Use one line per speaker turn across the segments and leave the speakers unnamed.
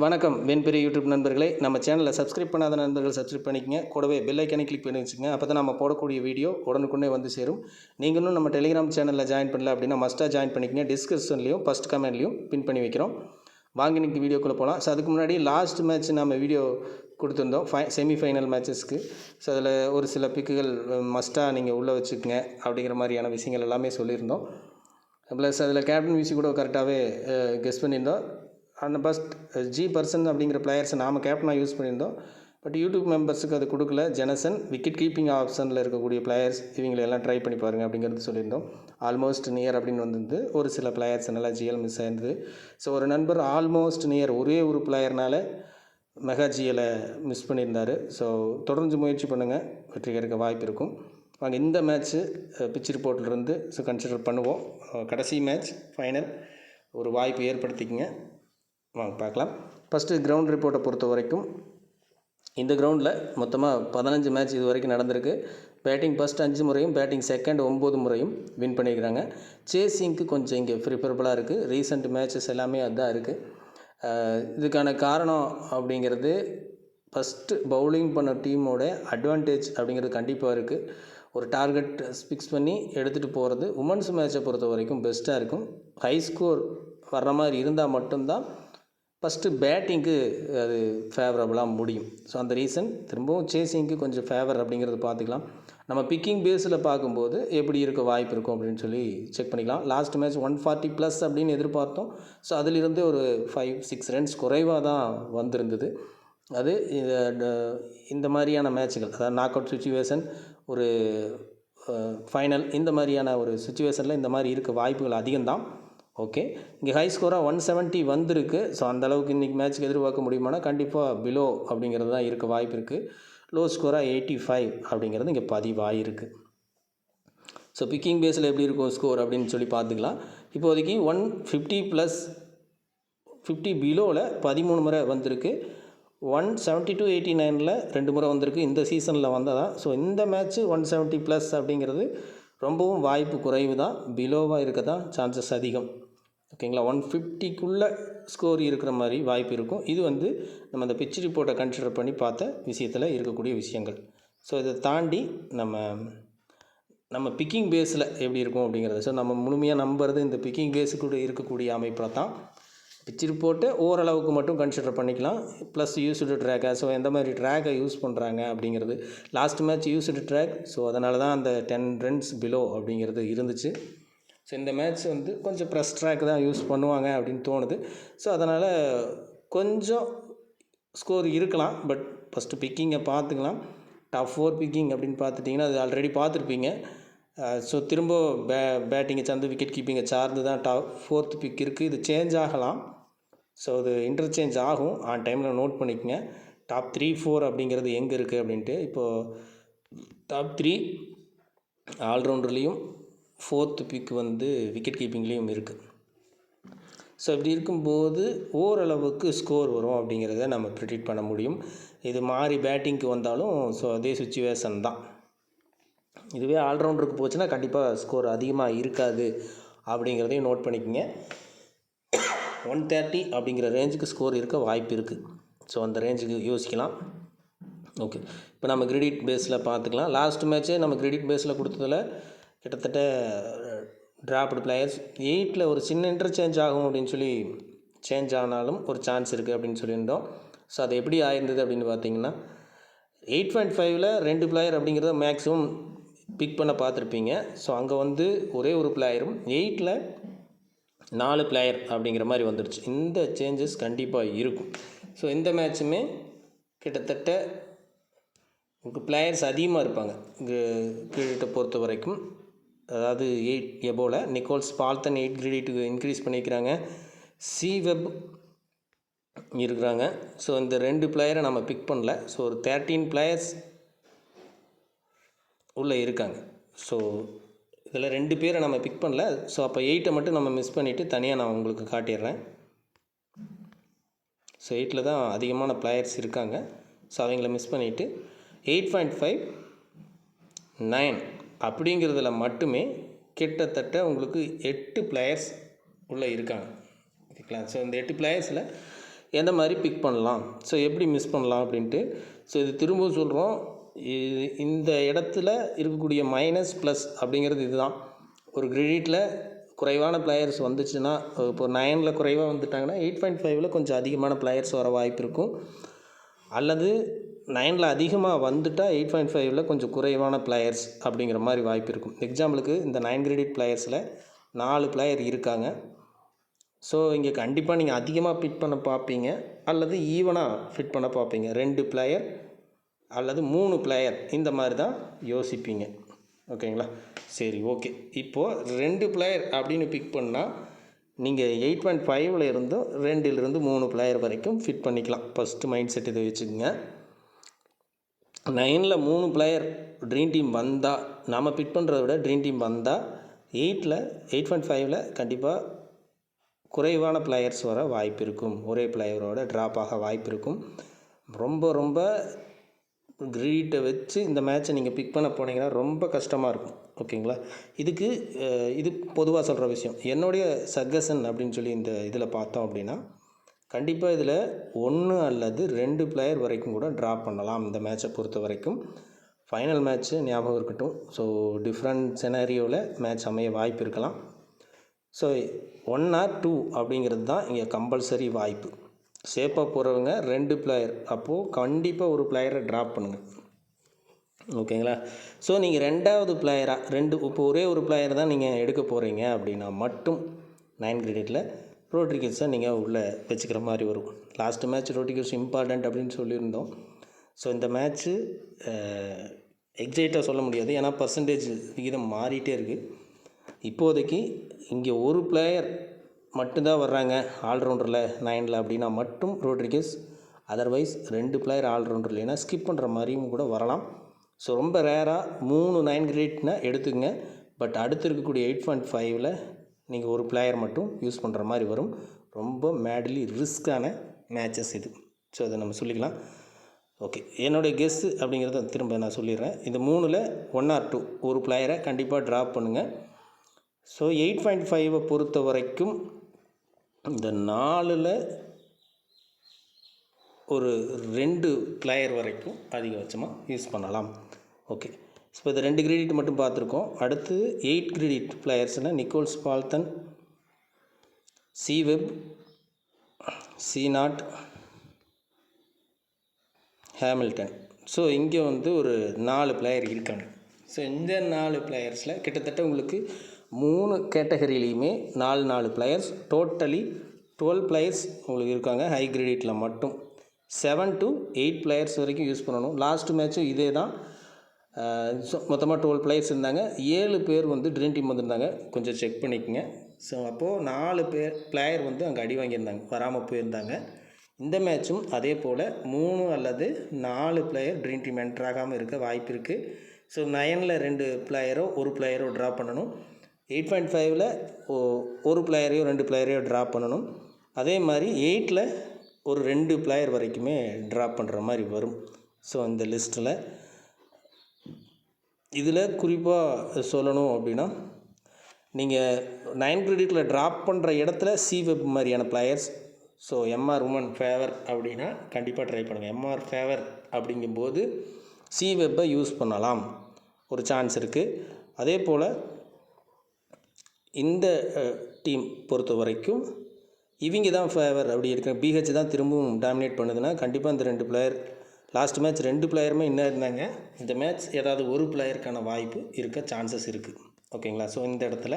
வணக்கம் வெண்பெரிய யூடியூப் நண்பர்களே, நம்ம சேனலை சப்ஸ்கிரைப் பண்ணாத நண்பர்கள் சப்ஸ்கிரைப் பண்ணிக்கங்க. கூடவே பெல் ஐக்கானை கிளிக் பண்ணி வச்சுக்கோங்க. அப்போ தான் நம்ம போடக்கூடிய வீடியோ உடனுக்குடனே வந்து சேரும். நீங்களும் நம்ம டெலிகிராம் சேனலில் ஜாயின் பண்ணல அப்படின்னா மஸ்ட்டாக ஜாயின் பண்ணிக்கங்க. டிஸ்கிரிப்ஷன்லையும் ஃபஸ்ட் கமெண்ட்லையும் பின் பண்ணி வைக்கிறோம். வாங்க இன்றைக்கி வீடியோக்குள்ளே போகலாம். ஸோ அதுக்கு முன்னாடி லாஸ்ட் மேட்ச் நம்ம வீடியோ கொடுத்துருந்தோம் செமிஃபைனல் மேட்சஸ்க்கு. ஸோ அதில் ஒரு சில பிக்குகள் மஸ்ட்டாக நீங்கள் உள்ளே வச்சுக்கோங்க அப்படிங்கிற மாதிரியான விஷயங்கள் எல்லாமே சொல்லியிருந்தோம். ப்ளஸ் அதில் கேப்டன் விசி கூட கரெக்டாகவே கெஸ் பண்ணியிருந்தோம். அந்த ஃபஸ்ட் G% அப்படிங்கிற பிளேயர்ஸை நாம் கேப்டனாக யூஸ் பண்ணியிருந்தோம். பட் யூடியூப் மெம்பர்ஸுக்கு அது கொடுக்கல. ஜெனசன் விக்கெட் கீப்பிங் ஆப்ஷனில் இருக்கக்கூடிய பிளேயர்ஸ் இவங்களெல்லாம் ட்ரை பண்ணி பாருங்கள் அப்படிங்கிறது சொல்லியிருந்தோம். ஆல்மோஸ்ட் நியர் அப்படின்னு வந்து ஒரு சில பிளேயர்ஸ் நல்லா ஜிஎல் மிஸ் ஆயிருந்தது. ஸோ ஒரு நண்பர் ஆல்மோஸ்ட் நியர் ஒரே ஒரு பிளேயர்னால் மெகா ஜிஎலை மிஸ் பண்ணியிருந்தார். ஸோ தொடர்ந்து முயற்சி பண்ணுங்கள், வெற்றி கிடைக்க வாய்ப்பு இருக்கும். வாங்க இந்த மேட்ச்சு பிச் ரிப்போர்ட்லேருந்து கன்சிடர் பண்ணுவோம். கடைசி மேட்ச் ஃபைனல் ஒரு வாய்ப்பு ஏற்படுத்திக்கங்க. வாங்க பார்க்கலாம். ஃபஸ்ட்டு கிரவுண்ட் ரிப்போர்ட்டை பொறுத்த வரைக்கும் இந்த கிரவுண்டில் மொத்தமாக 15 மேட்ச் இது வரைக்கும் நடந்திருக்கு. பேட்டிங் ஃபஸ்ட் 5 முறையும், பேட்டிங் செகண்ட் 9 முறையும் வின் பண்ணியிருக்கிறாங்க. சேசிங்க்கு கொஞ்சம் இங்கே ப்ரிஃபரபுளாக இருக்குது. ரீசெண்ட் மேட்சஸ் எல்லாமே அதுதான் இருக்குது. இதுக்கான காரணம் அப்படிங்கிறது ஃபஸ்ட்டு பவுலிங் பண்ண டீமோட அட்வான்டேஜ் அப்படிங்கிறது கண்டிப்பாக இருக்குது. ஒரு டார்கெட் ஃபிக்ஸ் பண்ணி எடுத்துகிட்டு போகிறது உமன்ஸ் மேட்சை பொறுத்த வரைக்கும் பெஸ்ட்டாக இருக்கும். ஹை ஸ்கோர் வர்ற மாதிரி இருந்தால் மட்டும்தான் ஃபஸ்ட்டு பேட்டிங்க்கு அது ஃபேவரபுளாக முடியும். ஸோ அந்த ரீசன் திரும்பவும் சேசிங்க்கு கொஞ்சம் ஃபேவர் அப்படிங்கிறது பார்த்துக்கலாம். நம்ம பிக்கிங் பேஸில் பார்க்கும்போது எப்படி இருக்க வாய்ப்பு இருக்கும் அப்படின்னு சொல்லி செக் பண்ணிக்கலாம். லாஸ்ட் மேட்ச் 140+ அப்படின்னு எதிர்பார்த்தோம். ஸோ அதிலிருந்து ஒரு 5-6 ரன்ஸ் குறைவாக தான் வந்திருந்தது. அது இந்த மாதிரியான மேட்சுகள், அதாவது நாக் அவுட் சுச்சுவேஷன், ஒரு ஃபைனல், இந்த மாதிரியான ஒரு சுச்சுவேஷனில் இந்த மாதிரி இருக்க வாய்ப்புகள் அதிகம்தான். ஓகே, இங்கே ஹை ஸ்கோராக 170 வந்திருக்கு. ஸோ அந்தளவுக்கு இன்றைக்கி மேட்ச்சுக்கு எதிர்பார்க்க முடியுமானா கண்டிப்பாக பிலோ அப்படிங்கிறது தான் இருக்க வாய்ப்பு இருக்குது. லோ ஸ்கோராக 85 அப்படிங்கிறது இங்கே பதிவாயிருக்கு. ஸோ பிக்கிங் பேஸில் எப்படி இருக்கும் ஸ்கோர் அப்படின்னு சொல்லி பார்த்துக்கலாம். இப்போதைக்கு 150+, 50 பிலோவில் 13 முறை வந்திருக்கு. 170-89 2 முறை வந்திருக்கு. இந்த சீசனில் வந்ததான். ஸோ இந்த மேட்ச்சு 170+ அப்படிங்கிறது ரொம்பவும் வாய்ப்பு குறைவு தான். பிலோவாக இருக்க தான் சான்சஸ் அதிகம். ஓகேங்களா, 150க்குள்ளே ஸ்கோர் இருக்கிற மாதிரி வாய்ப்பு இருக்கும். இது நம்ம அந்த பிச் ரிப்போர்ட்டை கன்சிடர் பண்ணி பார்த்த விஷயத்தில் இருக்கக்கூடிய விஷயங்கள். ஸோ இதை தாண்டி நம்ம பிக்கிங் பேஸில் எப்படி இருக்கும் அப்படிங்கிறது, ஸோ நம்ம முழுமையாக நம்புறது இந்த பிக்கிங் பேஸுக்கு இருக்கக்கூடிய அமைப்பில் தான். பிச் ரிப்போர்ட்டை ஓரளவுக்கு மட்டும் கன்சிடர் பண்ணிக்கலாம். ப்ளஸ் யூஸ்டு ட்ராக்கை, ஸோ எந்த மாதிரி ட்ராக்கை யூஸ் பண்ணுறாங்க அப்படிங்கிறது. Last match used track, so அதனால தான் அந்த 10 ரன்ஸ் பிலோ அப்படிங்கிறது இருந்துச்சு. ஸோ இந்த மேட்ச் கொஞ்சம் ப்ரெஸ் ட்ராக் தான் யூஸ் பண்ணுவாங்க அப்படின்னு தோணுது. ஸோ அதனால் கொஞ்சம் ஸ்கோர் இருக்கலாம். பட் ஃபஸ்ட்டு பிக்கிங்கை பார்த்துக்கலாம். டாப் 4 பிக்கிங் அப்படின்னு பார்த்துட்டிங்கன்னா அது ஆல்ரெடி பார்த்துருப்பீங்க. ஸோ திரும்ப பேட்டிங்கை சார்ந்து விக்கெட் கீப்பிங்கை சார்ந்து தான் டாப் 4th பிக் இருக்குது. இது சேஞ்ச் ஆகலாம். ஸோ அது இன்டர்சேஞ்ச் ஆகும். டைமில் நோட் பண்ணிக்கோங்க. டாப் 3-4 அப்படிங்கிறது எங்கே இருக்குது அப்படின்ட்டு. இப்போது டாப் 3 ஆல்ரவுண்டர்லேயும் 4th பிக் விக்கெட் கீப்பிங்லேயும் இருக்குது. ஸோ இப்படி இருக்கும்போது ஓரளவுக்கு ஸ்கோர் வரும் அப்படிங்கிறத நம்ம ப்ரிடிக்ட் பண்ண முடியும். இது மாறி பேட்டிங்க்கு வந்தாலும் ஸோ அதே சுச்சுவேஷன் தான். இதுவே ஆல்ரவுண்டருக்கு போச்சுன்னா கண்டிப்பாக ஸ்கோர் அதிகமாக இருக்காது அப்படிங்கிறதையும் நோட் பண்ணிக்கோங்க. 130 அப்படிங்கிற ரேஞ்சுக்கு ஸ்கோர் இருக்க வாய்ப்பு இருக்குது. ஸோ அந்த ரேஞ்சுக்கு யோசிக்கலாம். ஓகே, இப்போ நம்ம கிரெடிட் பேஸில் பார்த்துக்கலாம். லாஸ்ட் மேட்ச்சே நம்ம கிரெடிட் பேஸில் கொடுத்ததில் கிட்டத்தட்ட டிராப்டு பிளேயர்ஸ் 8ல் ஒரு சின்ன இன்டர்சேஞ்ச் ஆகும் அப்படின்னு சொல்லி சேஞ்ச் ஆனாலும் ஒரு சான்ஸ் இருக்குது அப்படின்னு சொல்லியிருந்தோம். ஸோ அது எப்படி ஆயிருந்தது அப்படின்னு பார்த்தீங்கன்னா 8.5ல் 2 பிளேயர் அப்படிங்கிறத மேக்ஸிமம் பிக் பண்ண பார்த்துருப்பீங்க. ஸோ அங்கே ஒரே ஒரு பிளேயரும் 8ல் 4 பிளேயர் அப்படிங்கிற மாதிரி வந்துடுச்சு. இந்த சேஞ்சஸ் கண்டிப்பாக இருக்கும். ஸோ இந்த மேட்சுமே கிட்டத்தட்ட உங்களுக்கு பிளேயர்ஸ் அதிகமாக இருப்பாங்க கிரெடிட்டை பொறுத்த வரைக்கும். அதாவது 8 எபோவில் நிக்கோல்ஸ் பால்டன் 8 கிரெடிட்டுக்கு இன்க்ரீஸ் பண்ணிக்கிறாங்க. சி வெப் இருக்கிறாங்க. ஸோ இந்த 2 பிளேயரை நம்ம பிக் பண்ணல. ஸோ ஒரு 13 பிளேயர்ஸ் உள்ளே இருக்காங்க. ஸோ இதில் 2 பேரை நம்ம பிக் பண்ணல. ஸோ அப்போ 8 மட்டும் நம்ம மிஸ் பண்ணிவிட்டு தனியாக நான் உங்களுக்கு காட்டிடுறேன். ஸோ 8ல் தான் அதிகமான பிளேயர்ஸ் இருக்காங்க. ஸோ அவங்கள மிஸ் பண்ணிவிட்டு 8.5, 9 அப்படிங்கிறதுல மட்டுமே கிட்டத்தட்ட உங்களுக்கு 8 பிளேயர்ஸ் உள்ளே இருக்காங்க. ஓகேங்களா, ஸோ இந்த 8 பிளேயர்ஸில் எந்த மாதிரி பிக் பண்ணலாம், ஸோ எப்படி மிஸ் பண்ணலாம் அப்படின்ட்டு. ஸோ இது திரும்பவும் சொல்கிறோம், இது இந்த இடத்துல இருக்கக்கூடிய மைனஸ் ப்ளஸ் அப்படிங்கிறது இதுதான். ஒரு கிரெடிட்டில் குறைவான பிளேயர்ஸ் வந்துச்சுன்னா, இப்போ 9ல் குறைவாக வந்துட்டாங்கன்னா 8.5ல் கொஞ்சம் அதிகமான பிளேயர்ஸ் வர வாய்ப்பு இருக்கும். அல்லது 9ல் அதிகமாக வந்துட்டால் 8.5ல் கொஞ்சம் குறைவான பிளேயர்ஸ் அப்படிங்கிற மாதிரி வாய்ப்பு இருக்கும். எக்ஸாம்பிளுக்கு இந்த 9 கிரெடிட் பிளேயர்ஸில் 4 பிளேயர் இருக்காங்க. ஸோ இங்கே கண்டிப்பாக நீங்கள் அதிகமாக ஃபிட் பண்ண பார்ப்பீங்க, அல்லது ஈவனாக ஃபிட் பண்ண பார்ப்பீங்க. 2 பிளேயர் அல்லது 3 பிளேயர் இந்த மாதிரி தான் யோசிப்பீங்க. ஓகேங்களா? சரி, ஓகே. இப்போது 2 பிளேயர் அப்படின்னு பிக் பண்ணால் நீங்கள் 8.5ல் இருந்தும் 2லிருந்து 3 பிளேயர் வரைக்கும் ஃபிட் பண்ணிக்கலாம். ஃபஸ்ட்டு மைண்ட் செட் இதை வச்சுக்கோங்க. 9ல் 3 பிளேயர் ட்ரீம் டீம் வந்தால், நம்ம பிட் பண்ணுறத விட ட்ரீம் டீம் வந்தால் 8.5ல் கண்டிப்பாக குறைவான பிளேயர்ஸ் வர வாய்ப்பு இருக்கும். ஒரே பிளேயரோட ட்ராப் ஆக வாய்ப்பு இருக்கும். ரொம்ப ரொம்ப கிரீட்டை வச்சு இந்த மேட்ச்சை நீங்கள் பிக் பண்ண போனீங்கன்னா ரொம்ப கஷ்டமாக இருக்கும். ஓகேங்களா? இது பொதுவாக சொல்கிற விஷயம். என்னுடைய சஜஷன் அப்படின்னு சொல்லி இந்த இதில் பார்த்தோம் அப்படின்னா, கண்டிப்பாக இதில் 1 அல்லது 2 பிளேயர் வரைக்கும் கூட ட்ராப் பண்ணலாம் இந்த மேட்சை பொறுத்த வரைக்கும். ஃபைனல் மேட்ச்சு ஞாபகம் இருக்கட்டும். ஸோ டிஃப்ரெண்ட் செனாரியோவில் மேட்ச் அமைய வாய்ப்பு இருக்கலாம். ஸோ 1 or 2 அப்படிங்கிறது தான் இங்கே கம்பல்சரி வாய்ப்பு. சேஃபாக போகிறவங்க 2 பிளேயர், அப்போது கண்டிப்பாக ஒரு பிளேயரை ட்ராப் பண்ணுங்கள். ஓகேங்களா? ஸோ நீங்கள் 2வது பிளேயராக இப்போ ஒரே ஒரு பிளேயர் தான் நீங்கள் எடுக்க போகிறீங்க அப்படின்னா மட்டும் 9 கிரெடிட்டில் ரோட்ரிகஸை நீங்கள் உள்ளே வச்சுக்கிற மாதிரி வரும். லாஸ்ட்டு மேட்ச் ரோட்ரிகஸ் இம்பார்ட்டண்ட் அப்படின்னு சொல்லியிருந்தோம். ஸோ இந்த மேட்ச்சு எக்ஸைட்டாக சொல்ல முடியாது, ஏன்னா பர்சன்டேஜ் விகிதம் மாறிட்டே இருக்குது. இப்போதைக்கு இங்கே ஒரு பிளேயர் மட்டும்தான் வர்றாங்க ஆல்ரவுண்டரில் 9ல் அப்படின்னா மட்டும் ரோட்ரிகஸ். அதர்வைஸ் 2 பிளேயர் ஆல்ரவுண்டர் இல்லைன்னா ஸ்கிப் பண்ணுற மாதிரியும் கூட வரலாம். ஸோ ரொம்ப ரேராக 3 9 கிரெடிட்னா எடுத்துக்கங்க. பட் அடுத்து இருக்கக்கூடிய 8.5ல் நீங்கள் ஒரு பிளேயர் மட்டும் யூஸ் பண்ணுற மாதிரி வரும். ரொம்ப மேட்லி ரிஸ்க்கான மேட்சஸ் இது. ஸோ அதை நம்ம சொல்லிக்கலாம். ஓகே, என்னுடைய கெஸ்ஸு அப்படிங்கிறத திரும்ப நான் சொல்லிடுறேன். இந்த 3ல் 1 or 2 ஒரு பிளேயரை கண்டிப்பாக ட்ராப் பண்ணுங்கள். ஸோ 8.5 பொறுத்த வரைக்கும் இந்த 4ல் ஒரு 2 பிளேயர் வரைக்கும் அதிகபட்சமாக யூஸ் பண்ணலாம். ஓகே, இப்போ இந்த 2 கிரெடிட் மட்டும் பார்த்துருக்கோம். அடுத்து 8 கிரெடிட் பிளேயர்ஸ்னால் Nicole Bolton, C Webb, C0, Hamilton. So இங்கே ஒரு 4 பிளேயர் இருக்காங்க. ஸோ இந்த 4 பிளேயர்ஸில் கிட்டத்தட்ட உங்களுக்கு 3 கேட்டகரியிலையுமே 4 பிளேயர்ஸ், டோட்டலி 12 பிளேயர்ஸ் உங்களுக்கு இருக்காங்க. ஹை கிரெடிட்டில் மட்டும் 7 to 8 பிளேயர்ஸ் வரைக்கும் யூஸ் பண்ணணும். லாஸ்ட் மேட்ச்சும் இதே தான். மொத்தமாக 12 பிளேயர்ஸ் இருந்தாங்க. 7 பேர் ட்ரீம் டீம் வந்திருந்தாங்க. கொஞ்சம் செக் பண்ணிக்கோங்க. ஸோ அப்போது 4 பிளேயர் அங்கே அடி வாங்கியிருந்தாங்க, வராமல் போயிருந்தாங்க. இந்த மேட்சும் அதே போல் 3 அல்லது 4 பிளேயர் ட்ரீம் டீம் என்டர் ஆகாமல் இருக்க வாய்ப்பு இருக்குது. ஸோ 9ல் 2 பிளேயரோ ஒரு பிளேயரோ ட்ராப் பண்ணணும். 8.5ல் ஒரு பிளேயரையோ 2 பிளேயரையோ ட்ராப் பண்ணணும். அதே மாதிரி 8ல் ஒரு 2 பிளேயர் வரைக்குமே ட்ராப் பண்ணுற மாதிரி வரும். ஸோ இந்த லிஸ்ட்டில் இதில் குறிப்பாக சொல்லணும் அப்படின்னா, நீங்கள் 9 கிரெடிட்டில் ட்ராப் பண்ணுற இடத்துல சி வெப் மாதிரியான பிளேயர்ஸ், ஸோ எம்ஆர் உமன் ஃபேவர் அப்படின்னா கண்டிப்பாக ட்ரை பண்ணுங்கள். எம்ஆர் ஃபேவர் அப்படிங்கும்போது சி வெப்பை யூஸ் பண்ணலாம், ஒரு சான்ஸ் இருக்குது. அதே போல் இந்த டீம் பொறுத்த வரைக்கும் இவங்க தான் ஃபேவர் அப்படி இருக்க, பிஹெச் தான் திரும்பவும் டாமினேட் பண்ணுதுன்னா கண்டிப்பாக இந்த 2 பிளேயர், லாஸ்ட் மேட்ச் 2 பிளேயருமே இன்னும் இருந்தாங்க. இந்த மேட்ச் ஏதாவது ஒரு பிளேயருக்கான வாய்ப்பு இருக்க சான்சஸ் இருக்குது. ஓகேங்களா? ஸோ இந்த இடத்துல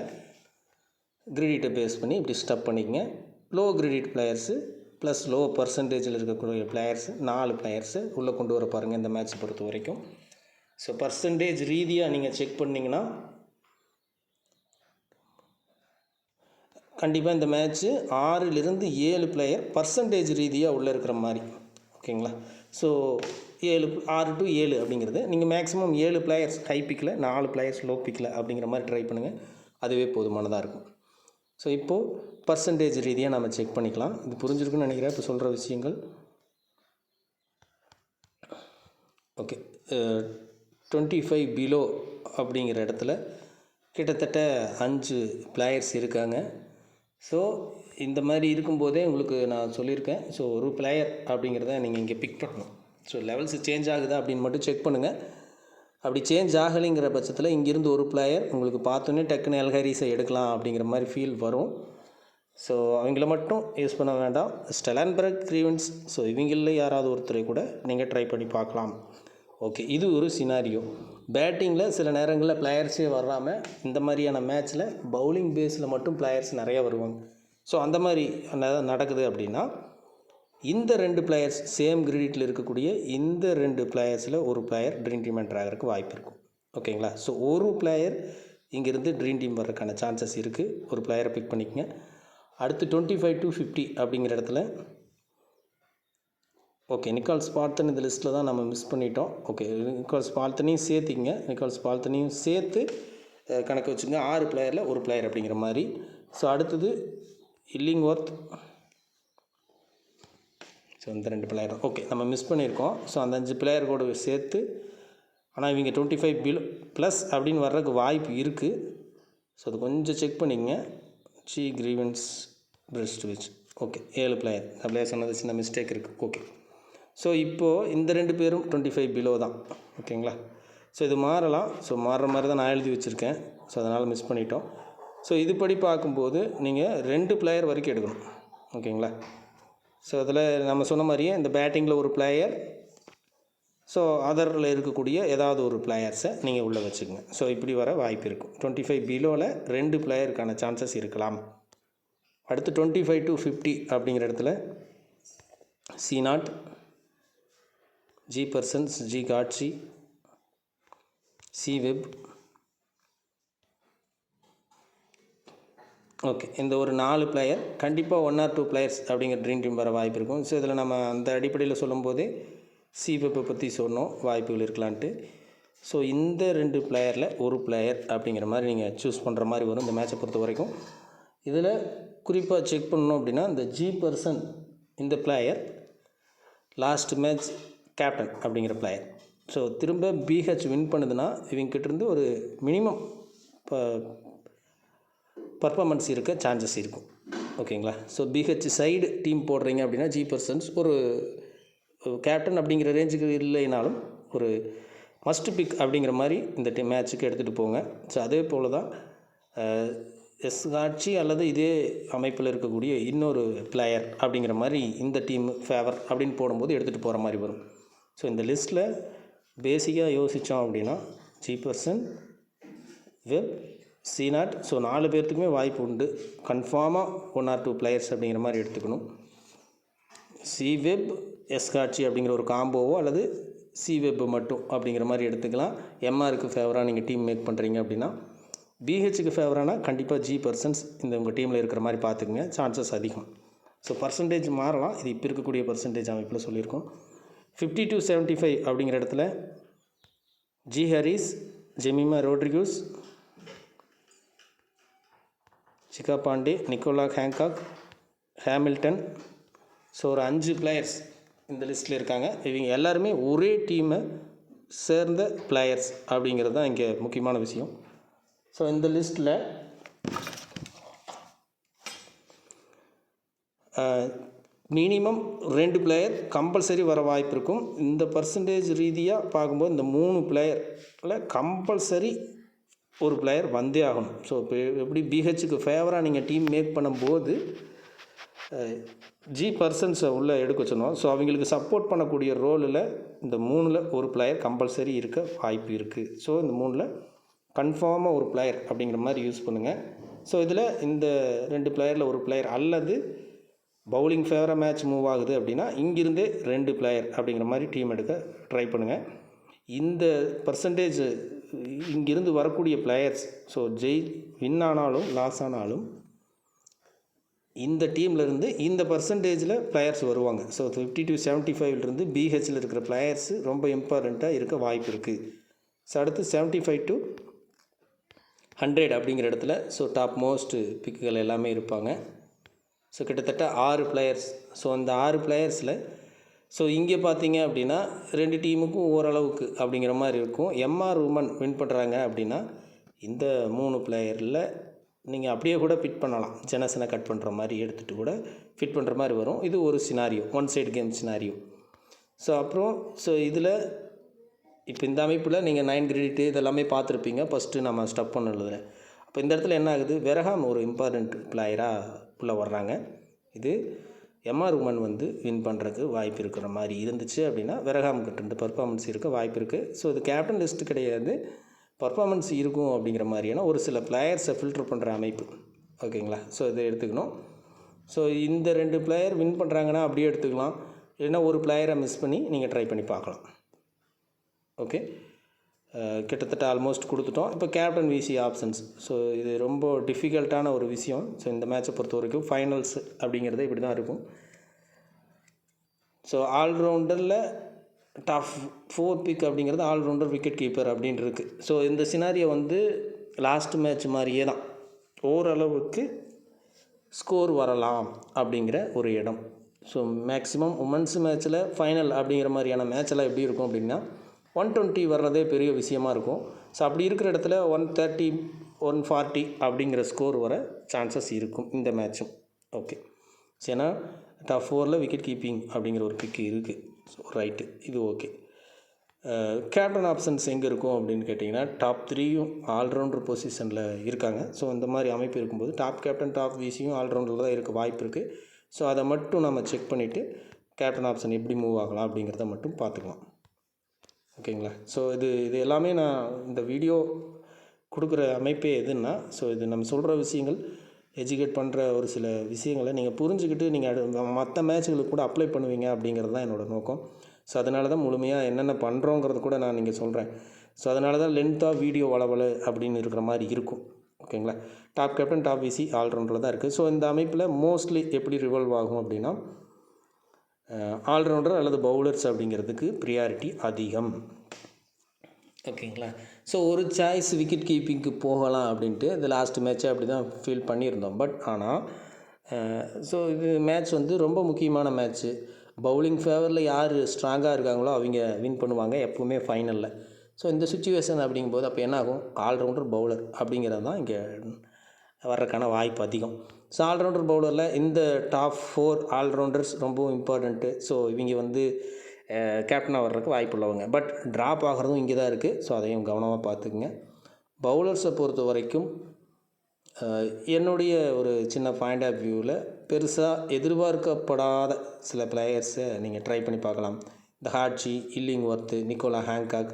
கிரெடிட்டை பேஸ் பண்ணி இப்படி ஸ்டப் பண்ணிக்கங்க. Low credit players plus low பர்சன்டேஜில் இருக்கக்கூடிய பிளேயர்ஸு 4 பிளேயர்ஸு உள்ளே கொண்டு வர பாருங்கள் இந்த மேட்ச்சை பொறுத்த வரைக்கும். ஸோ பர்சன்டேஜ் ரீதியாக நீங்கள் செக் பண்ணிங்கன்னா கண்டிப்பாக இந்த மேட்ச்சு 6லிருந்து 7 பிளேயர் பர்சன்டேஜ் ரீதியாக உள்ளே இருக்கிற மாதிரி. ஓகேங்களா? ஸோ 6 to 7 அப்படிங்கிறது நீங்கள் மேக்ஸிமம் 7 பிளேயர்ஸ் ஹை பிக்கில், 4 பிளேயர்ஸ் லோ பிக்கில் அப்படிங்கிற மாதிரி ட்ரை பண்ணுங்கள். அதுவே போதுமானதாக இருக்கும். ஸோ இப்போது பர்சன்டேஜ் ரீதியாக நம்ம செக் பண்ணிக்கலாம். இது புரிஞ்சிருக்குன்னு நினைக்கிறேன் இப்போ சொல்கிற விஷயங்கள். ஓகே, 25 பிலோ அப்படிங்கிற இடத்துல கிட்டத்தட்ட 5 பிளேயர்ஸ் இருக்காங்க. ஸோ இந்த மாதிரி இருக்கும்போதே உங்களுக்கு நான் சொல்லியிருக்கேன். ஸோ ஒரு பிளேயர் அப்படிங்கிறத நீங்கள் இங்கே பிக் பண்ணணும். ஸோ லெவல்ஸ் சேஞ்ச் ஆகுதா அப்படின்னு மட்டும் செக் பண்ணுங்கள். அப்படி சேஞ்ச் ஆகலைங்கிற பட்சத்தில் இங்கேருந்து ஒரு பிளேயர் உங்களுக்கு பார்த்தோன்னே டக்குன்னு எல்ஹாரிஸை எடுக்கலாம் அப்படிங்கிற மாதிரி ஃபீல் வரும். ஸோ அவங்கள மட்டும் யூஸ் பண்ண வேண்டாம். ஸ்டெலன்பர்க், கிரீவன்ஸ், ஸோ இவங்களில் யாராவது ஒருத்தரை கூட நீங்கள் ட்ரை பண்ணி பார்க்கலாம். ஓகே, இது ஒரு சினாரியோ. பேட்டிங்கில் சில நேரங்களில் பிளேயர்ஸே வராமல் இந்த மாதிரியான மேட்ச்சில் பவுலிங் பேஸில் மட்டும் பிளேயர்ஸ் நிறையா வருவாங்க. ஸோ அந்த மாதிரி நடக்குது அப்படின்னா இந்த 2 பிளேயர்ஸ் சேம் கிரெடிட்டில் இருக்கக்கூடிய இந்த 2 பிளேயர்ஸில் ஒரு பிளேயர் ட்ரீம் டீம் என்டர் ஆகிறதுக்கு வாய்ப்பு இருக்கும். ஓகேங்களா? ஸோ ஒரு பிளேயர் இங்கேருந்து ட்ரீம் டீம் வர்றதுக்கான சான்சஸ் இருக்குது. ஒரு பிளேயரை பிக் பண்ணிக்கங்க. அடுத்து 25 to 50 அப்படிங்கிற இடத்துல ஓகே, நிக்கால்ஸ் பால்டன் இந்த லிஸ்ட்டில் தான் நம்ம மிஸ் பண்ணிட்டோம். ஓகே, நிக்கால்ஸ் பால்டனையும் சேர்த்திங்க. நிக்கால்ஸ் பால்டனையும் சேர்த்து கணக்கு வச்சுங்க. 6 பிளேயரில் ஒரு பிளேயர் அப்படிங்கிற மாதிரி. ஸோ அடுத்தது இல்லிங்வொர்த். ஸோ இந்த 2 பிளேயர் ஓகே நம்ம மிஸ் பண்ணியிருக்கோம். ஸோ அந்த 5 பிளேயர் கூட சேர்த்து, ஆனால் இவங்க 25 ப்ளஸ் அப்படின்னு வர்றதுக்கு வாய்ப்பு இருக்குது. ஸோ அது கொஞ்சம் செக் பண்ணிங்க. கிரீவன்ஸ், பிரெஸ்ட்விச், ஓகே 7 பிளேயர். அப்படியே சொன்னது சின்ன மிஸ்டேக் இருக்குது. ஓகே, ஸோ இப்போது இந்த 2 பேரும் 25 தான். ஓகேங்களா? ஸோ இது மாறலாம். ஸோ மாறுற மாதிரி தான் நான் எழுதி வச்சுருக்கேன். ஸோ அதனால் மிஸ் பண்ணிட்டோம். ஸோ இதுபடி பார்க்கும்போது நீங்கள் 2 பிளேயர் வரைக்கும் எடுக்கணும். ஓகேங்களா? ஸோ அதில் நம்ம சொன்ன மாதிரியே இந்த பேட்டிங்கில் ஒரு பிளேயர், ஸோ அதரில் இருக்கக்கூடிய ஏதாவது ஒரு பிளேயர்ஸை நீங்கள் உள்ளே வச்சுக்கோங்க. ஸோ இப்படி வர வாய்ப்பு இருக்கும். 25 2 பிளேயருக்கான சான்சஸ் இருக்கலாம். அடுத்து 25 to 50 அப்படிங்கிற இடத்துல C0, G பர்சன்ஸ், G காட்சி, C வெப். ஓகே, இந்த ஒரு 4 பிளேயர் கண்டிப்பாக 1 or 2 பிளேயர்ஸ் அப்படிங்கிற ட்ரீம் டீம் வர வாய்ப்பு இருக்கும். ஸோ இதில் நம்ம அந்த அடிப்படையில் சொல்லும்போதே சி வெப்பை பற்றி சொன்னோம், வாய்ப்புகள் இருக்கலான்ட்டு. ஸோ இந்த 2 பிளேயரில் ஒரு பிளேயர் அப்படிங்கிற மாதிரி நீங்கள் சூஸ் பண்ணுற மாதிரி வரும் இந்த மேட்சை பொறுத்த வரைக்கும். இதில் குறிப்பாக செக் பண்ணணும் அப்படின்னா இந்த G பர்சன், இந்த பிளேயர் லாஸ்ட் மேட்ச் கேப்டன் அப்படிங்கிற பிளேயர். ஸோ திரும்ப BH வின் பண்ணுதுன்னா இவங்ககிட்டருந்து ஒரு மினிமம் பர்ஃபார்மன்ஸ் இருக்க சான்சஸ் இருக்கும். ஓகேங்களா? ஸோ BH சைடு டீம் போடுறீங்க அப்படின்னா G பர்சன்ஸ் ஒரு கேப்டன் அப்படிங்கிற ரேஞ்சுக்கு இல்லைனாலும் ஒரு மஸ்ட் பிக் அப்படிங்கிற மாதிரி இந்த மேட்ச்சுக்கு எடுத்துகிட்டு போங்க. ஸோ அதே போல் தான் எஸ் காட்சி அல்லது இதே அமைப்பில் இருக்கக்கூடிய இன்னொரு பிளேயர் அப்படிங்கிற மாதிரி இந்த டீம் ஃபேவர் அப்படின்னு போடும்போது எடுத்துகிட்டு போகிற மாதிரி வரும். ஸோ இந்த லிஸ்ட்டில் பேசிக்காக யோசித்தோம் அப்படின்னா G person, web, C0. So 4 பேர்த்துக்குமே வாய்ப்பு உண்டு. கன்ஃபார்மாக 1 or 2 பிளேயர்ஸ் அப்படிங்கிற மாதிரி எடுத்துக்கணும். C வெப், எஸ் காட்சி அப்படிங்கிற ஒரு காம்போவோ அல்லது C வெப் மட்டும் அப்படிங்கிற மாதிரி எடுத்துக்கலாம். MRக்கு ஃபேவராக நீங்கள் டீம் மேக் பண்ணுறீங்க அப்படின்னா. BHக்கு ஃபேவரானா கண்டிப்பாக G பர்சன்ஸ் இந்த உங்கள் டீமில் இருக்கிற மாதிரி பார்த்துக்குங்க, சான்சஸ் அதிகம். ஸோ பர்சன்டேஜ் மாறலாம், இது இப்போ இருக்கக்கூடிய பர்சன்டேஜ் அமைப்பில் சொல்லியிருக்கோம். 50 to 75 அப்படிங்கிற இடத்துல G Harris, Jemimah Rodrigues, Shikha Pandey, Nicola Hancock, Hamilton. So ஒரு 5 பிளேயர்ஸ் இந்த லிஸ்ட்டில் இருக்காங்க. இவங்க எல்லாருமே ஒரே டீமை சேர்ந்த பிளேயர்ஸ் அப்படிங்கிறது தான் இங்கே முக்கியமான விஷயம். ஸோ இந்த லிஸ்ட்டில் மினிமம் 2 பிளேயர் கம்பல்சரி வர வாய்ப்பு இருக்கும். இந்த பர்சன்டேஜ் ரீதியாக பார்க்கும்போது இந்த 3 பிளேயரில் கம்பல்சரி ஒரு பிளேயர் வந்தே ஆகணும். ஸோ இப்போ எப்படி BHக்கு ஃபேவராக நீங்கள் டீம் மேக் பண்ணும்போது G பர்சன்ஸை உள்ளே எடுக்க சொன்னோம். ஸோ அவங்களுக்கு சப்போர்ட் பண்ணக்கூடிய ரோலில் இந்த 3ல் ஒரு பிளேயர் கம்பல்சரி இருக்க வாய்ப்பு இருக்குது. ஸோ இந்த 3ல் கன்ஃபார்மாக ஒரு பிளேயர் அப்படிங்கிற மாதிரி யூஸ் பண்ணுங்கள். ஸோ இதில் இந்த 2 பிளேயரில் ஒரு பிளேயர் அல்லது பவுலிங் ஃபேவராக மேட்ச் மூவ் ஆகுது அப்படின்னா இங்கிருந்தே 2 பிளேயர் அப்படிங்கிற மாதிரி டீம் எடுக்க ட்ரை பண்ணுங்கள். இந்த பர்சன்டேஜ் இங்கிருந்து வரக்கூடிய பிளேயர்ஸ் ஸோ வின் ஆனாலும் லாஸ் ஆனாலும் இந்த டீம்லேருந்து இந்த பர்சன்டேஜில் பிளேயர்ஸ் வருவாங்க. ஸோ 50 to 75 BHயில் இருக்கிற பிளேயர்ஸு ரொம்ப இம்பார்ட்டண்ட்டாக இருக்க வாய்ப்பு இருக்குது. ஸோ அடுத்து 75 to 100 அப்படிங்கிற இடத்துல ஸோ டாப் மோஸ்ட் பிக்குகள் எல்லாமே இருப்பாங்க. ஸோ கிட்டத்தட்ட 6 பிளேயர்ஸ். ஸோ அந்த 6 பிளேயர்ஸில் ஸோ இங்கே பார்த்தீங்க அப்படின்னா 2 டீமுக்கும் ஓரளவுக்கு அப்படிங்கிற மாதிரி இருக்கும். MR உமன் வின் பண்ணுறாங்க அப்படின்னா இந்த 3 பிளேயரில் நீங்கள் அப்படியே கூட ஃபிட் பண்ணலாம். ஜெனசனை கட் பண்ணுற மாதிரி எடுத்துகிட்டு கூட ஃபிட் பண்ணுற மாதிரி வரும். இது ஒரு scenario, one side game scenario. So இதில் இப்போ இந்த அமைப்பில் நீங்கள் 9 கிரெடிட்டு இதெல்லாமே பார்த்துருப்பீங்க ஃபஸ்ட்டு நம்ம ஸ்டப் பண்ணதில். அப்போ இந்த இடத்துல என்ன ஆகுது, வெரஹாம் ஒரு இம்பார்ட்டண்ட் பிளேயராக உள்ளே வர்றாங்க. இது எம்ஆர் உமன் வந்து வின் பண்ணுறதுக்கு வாய்ப்பு இருக்கிற மாதிரி இருந்துச்சு அப்படின்னா வெரஹாம் கிட்ட பர்ஃபார்மன்ஸ் இருக்க வாய்ப்பு இருக்குது. ஸோ இது கேப்டன் லிஸ்ட்டு கிடையாது, பர்ஃபார்மன்ஸ் இருக்கும் அப்படிங்கிற மாதிரியான ஒரு சில பிளேயர்ஸை ஃபில்டர் பண்ணுற அமைப்பு. ஓகேங்களா? ஸோ இதை எடுத்துக்கணும். ஸோ இந்த 2 பிளேயர் வின் பண்ணுறாங்கன்னா அப்படியே எடுத்துக்கலாம், இல்லைன்னா ஒரு பிளேயரை மிஸ் பண்ணி நீங்கள் ட்ரை பண்ணி பார்க்கலாம். ஓகே, கிட்டத்தட்ட ஆல்மோஸ்ட் கொடுத்துட்டோம். இப்போ கேப்டன் விசி ஆப்ஷன்ஸ். ஸோ இது ரொம்ப டிஃபிகல்ட்டான ஒரு விஷயம். ஸோ இந்த மேட்சை பொறுத்த வரைக்கும் ஃபைனல்ஸ் அப்படிங்கிறது இப்படி தான் இருக்கும். ஸோ ஆல்ரவுண்டரில் டாப் 4 பிக் அப்படிங்கிறது ஆல்ரவுண்டர் விக்கெட் கீப்பர் அப்படின்னு இருக்குது. ஸோ இந்த சினாரியோ வந்து லாஸ்ட் மேட்ச் மாதிரியே தான், ஓரளவுக்கு ஸ்கோர் வரலாம் அப்படிங்கிற ஒரு இடம். ஸோ மேக்ஸிமம் உமன்ஸ் மேட்ச்சில் ஃபைனல் அப்படிங்கிற மாதிரியான மேட்செல்லாம் எப்படி இருக்கும் அப்படின்னா 120 வர்றதே பெரிய விஷயமா இருக்கும். ஸோ அப்படி இருக்கிற இடத்துல 130 140 அப்படிங்கிற ஸ்கோர் வர சான்சஸ் இருக்கும் இந்த மேட்சும். ஓகே, ஸோ ஏன்னா டாப் 4ல் விக்கெட் கீப்பிங் அப்படிங்கிற ஒரு பிக்கு இருக்குது. ஸோ ரைட்டு, இது ஓகே. கேப்டன் ஆப்ஷன்ஸ் எங்கே இருக்கும் அப்படின்னு கேட்டிங்கன்னா டாப் 3யும் ஆல்ரவுண்டர் பொசிஷனில் இருக்காங்க. ஸோ இந்த மாதிரி அமைப்பு இருக்கும்போது டாப் கேப்டன் டாப் விசியும் ஆல்ரவுண்டரில் தான் இருக்க வாய்ப்பு இருக்குது. ஸோ அதை மட்டும் நம்ம செக் பண்ணிவிட்டு கேப்டன் ஆப்ஷன் எப்படி மூவ் ஆகலாம் அப்படிங்கிறத மட்டும் பார்த்துக்கலாம். ஓகேங்களா? ஸோ இது எல்லாமே நான் இந்த வீடியோ கொடுக்குற அமைப்பே எதுன்னா, ஸோ இது நம்ம சொல்கிற விஷயங்கள் எஜுகேட் பண்ணுற ஒரு சில விஷயங்களை நீங்கள் புரிஞ்சுக்கிட்டு நீங்கள் மற்ற மேட்ச்சுகளுக்கு கூட அப்ளை பண்ணுவீங்க அப்படிங்கிறது தான் என்னோடய நோக்கம். ஸோ அதனால தான் முழுமையாக என்னென்ன பண்ணுறோங்கிறது கூட நான் நீங்கள் சொல்கிறேன். ஸோ அதனால தான் லென்த்தாக வீடியோ வளவல அப்படின்னு இருக்கிற மாதிரி இருக்கும். ஓகேங்களா? டாப் கேப்டன் டாப் விசி ஆல்ரவுண்டரில் தான் இருக்குது. ஸோ இந்த அமைப்பில் மோஸ்ட்லி எப்படி ரிவால்வ் ஆகும் அப்படின்னா ஆல்ரவுண்டர் அல்லது பவுலர்ஸ் அப்படிங்கிறதுக்கு ப்ரியாரிட்டி அதிகம். ஓகேங்களா? ஸோ ஒரு சாய்ஸ் விக்கெட் கீப்பிங்க்கு போகலாம் அப்படின்ட்டு இந்த லாஸ்ட் மேட்ச்சை அப்படி தான் ஃபீல் பண்ணியிருந்தோம். பட் ஆனால் ஸோ இது மேட்ச் வந்து ரொம்ப முக்கியமான மேட்ச்சு. பவுலிங் ஃபேவரில் யார் ஸ்ட்ராங்காக இருக்காங்களோ அவங்க வின் பண்ணுவாங்க எப்போவுமே ஃபைனலில். ஸோ இந்த சுச்சுவேஷன் அப்படிங்கும்போது அப்போ என்ன ஆகும், ஆல்ரவுண்டர் பவுலர் அப்படிங்கிறது தான் இங்கே வர்றதுக்கான வாய்ப்பு அதிகம். ஸோ ஆல்ரவுண்டர் பவுலரில் இந்த டாப் 4 ஆல்ரவுண்டர்ஸ் ரொம்பவும் இம்பார்ட்டண்ட்டு. ஸோ இவங்க வந்து கேப்டனாக வர்றதுக்கு வாய்ப்பு உள்ளவங்க. பட் ட்ராப் ஆகிறதும் இங்கே தான் இருக்குது. ஸோ அதையும் கவனமாக பார்த்துக்குங்க. பவுலர்ஸை பொறுத்த வரைக்கும் என்னுடைய ஒரு சின்ன பாயிண்ட் ஆஃப் வியூவில் பெருசாக எதிர்பார்க்கப்படாத சில பிளேயர்ஸை நீங்கள் ட்ரை பண்ணி பார்க்கலாம். இந்த ஹாட்ஜி, இல்லிங்வொர்த்து, நிக்கோலா ஹேங்காக்,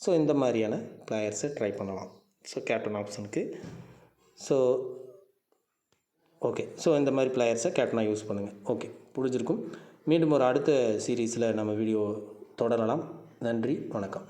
ஸோ இந்த மாதிரியான பிளேயர்ஸை ட்ரை பண்ணலாம். ஸோ கேப்டன் ஆப்ஷனுக்கு. ஸோ ஓகே, ஸோ இந்த மாதிரி பிளேயர்ஸை கேப்டனாக யூஸ் பண்ணுங்கள். ஓகே, பிடிச்சிருக்கும். மீண்டும் ஒரு அடுத்த சீரீஸில் நம்ம வீடியோ தொடரலாம். நன்றி, வணக்கம்.